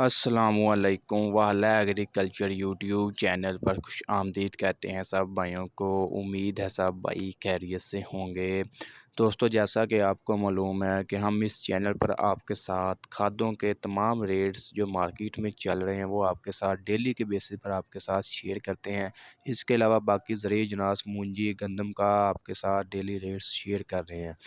अस्सलामुअलैकुम वाला agriculture YouTube channel पर खुश आमदीद कहते हैं सब भाइयों को। उम्मीद है सब भाई खैरियत से होंगे। दोस्तों, जैसा कि आपको मालूम है कि हम इस चैनल पर आपके साथ खादों के तमाम रेट्स जो मार्केट में चल रहे हैं वो आपके साथ डेली के बेसिस पर आपके साथ शेयर करते हैं। इसके अलावा बाकी ज़रूरी अजनास मूंजी गंदम का आपके साथ डेली रेट्स शेयर कर रहे हैं।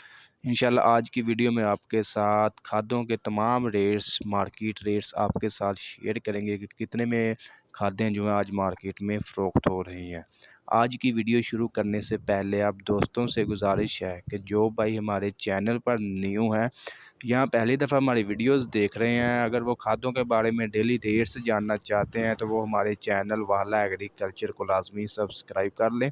इंशाल्लाह आज की वीडियो में आपके साथ खादों के तमाम रेट्स मार्केट रेट्स आपके साथ शेयर करेंगे कि कितने में खादें जो हैं आज मार्केट में फ़रोख्त हो रही हैं। आज की वीडियो शुरू करने से पहले आप दोस्तों से गुजारिश है कि जो भाई हमारे चैनल पर न्यू हैं, यहाँ पहली दफ़ा हमारी वीडियोस देख रहे हैं, अगर वो खादों के बारे में डेली रेट्स जानना चाहते हैं तो वो हमारे चैनल वाला एग्रीकल्चर को लाजमी सब्सक्राइब कर लें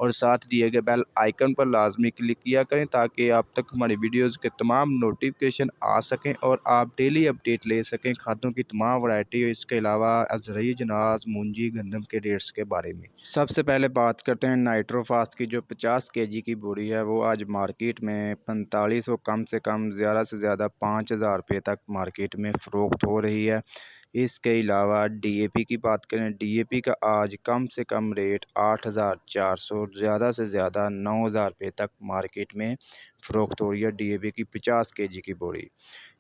और साथ दिए गए बेल आइकन पर लाजमी क्लिक किया करें ताकि आप तक हमारी वीडियोस के तमाम नोटिफिकेशन आ सकें और आप डेली अपडेट ले सकें खादों की तमाम वैरायटी। इसके अलावा ज़रूरी अजनास मूंजी गंदम के रेट्स के बारे में सबसे पहले बात करते हैं। नाइट्रोफास्ट की जो 50 केजी की बोरी है वो आज मार्केट में 4500 कम से कम ज़्यादा से ज़्यादा 5000 रुपये तक मार्केट में फ़रोख्त हो रही है। इसके अलावा डीएपी की बात करें, डीएपी का आज कम से कम रेट 8400 ज़्यादा से ज़्यादा 9000 रुपये तक मार्केट में फ़रोख्त हो रही है डीएपी की 50 केजी की बोरी।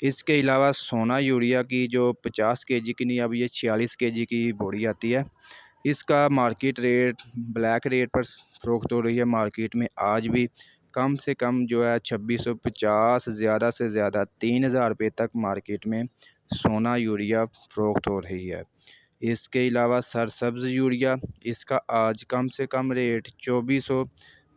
इसके अलावा सोना यूरिया की जो 50 केजी की नहीं, अब ये 46 केजी की बोरी आती है। इसका मार्केट रेट ब्लैक रेट पर फ़रोख्त हो रही है मार्केट में आज भी। कम से कम जो है 2650 ज़्यादा से ज़्यादा 3000 रुपये तक मार्केट में सोना यूरिया फ़रोख्त हो रही है। इसके अलावा सरसब्ज़ यूरिया, इसका आज कम से कम रेट 2400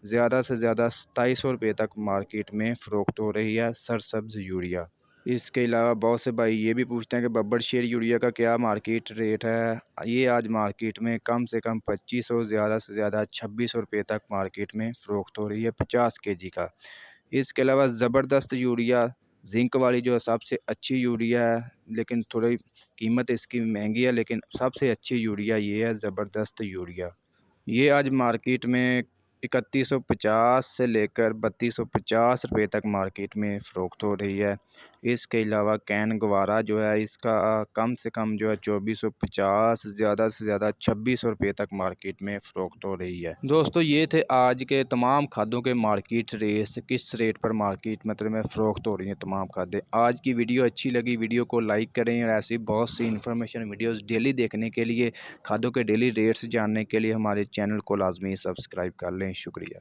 ज़्यादा से ज़्यादा 2700 रुपये तक मार्केट में फ़रोख्त हो रही है सरसब्ज़ यूरिया। इसके अलावा बहुत से भाई ये भी पूछते हैं कि बब्बर शेर यूरिया का क्या मार्केट रेट है। ये आज मार्केट में कम से कम 2500 ज़्यादा से ज़्यादा 2600 रुपये तक मार्केट में फ़रोख्त हो रही है 50 केजी का। इसके अलावा ज़बरदस्त यूरिया जिंक वाली जो सबसे अच्छी यूरिया है, लेकिन थोड़ी कीमत इसकी महंगी है, लेकिन सबसे अच्छी यूरिया ये है ज़बरदस्त यूरिया। ये आज मार्केट में 3150 से लेकर 3250 रुपये तक मार्केट में फ़रोख्त हो रही है। इसके अलावा कैन गवारा जो है इसका कम से कम जो है 2450 ज़्यादा से ज़्यादा 2600 रुपये तक मार्केट में फ़रोख्त हो रही है। दोस्तों, ये थे आज के तमाम खादों के मार्केट रेट्स, किस रेट पर मार्केट मतलब में फ़रोख्त हो रही हैं तमाम खादें। आज की वीडियो अच्छी लगी, वीडियो को लाइक करें और ऐसी बहुत सी इन्फॉर्मेशन वीडियोज़ डेली देखने के लिए, खादों के डेली रेट्स जानने के लिए हमारे चैनल को लाजमी सब्सक्राइब कर लें। शुक्रिया।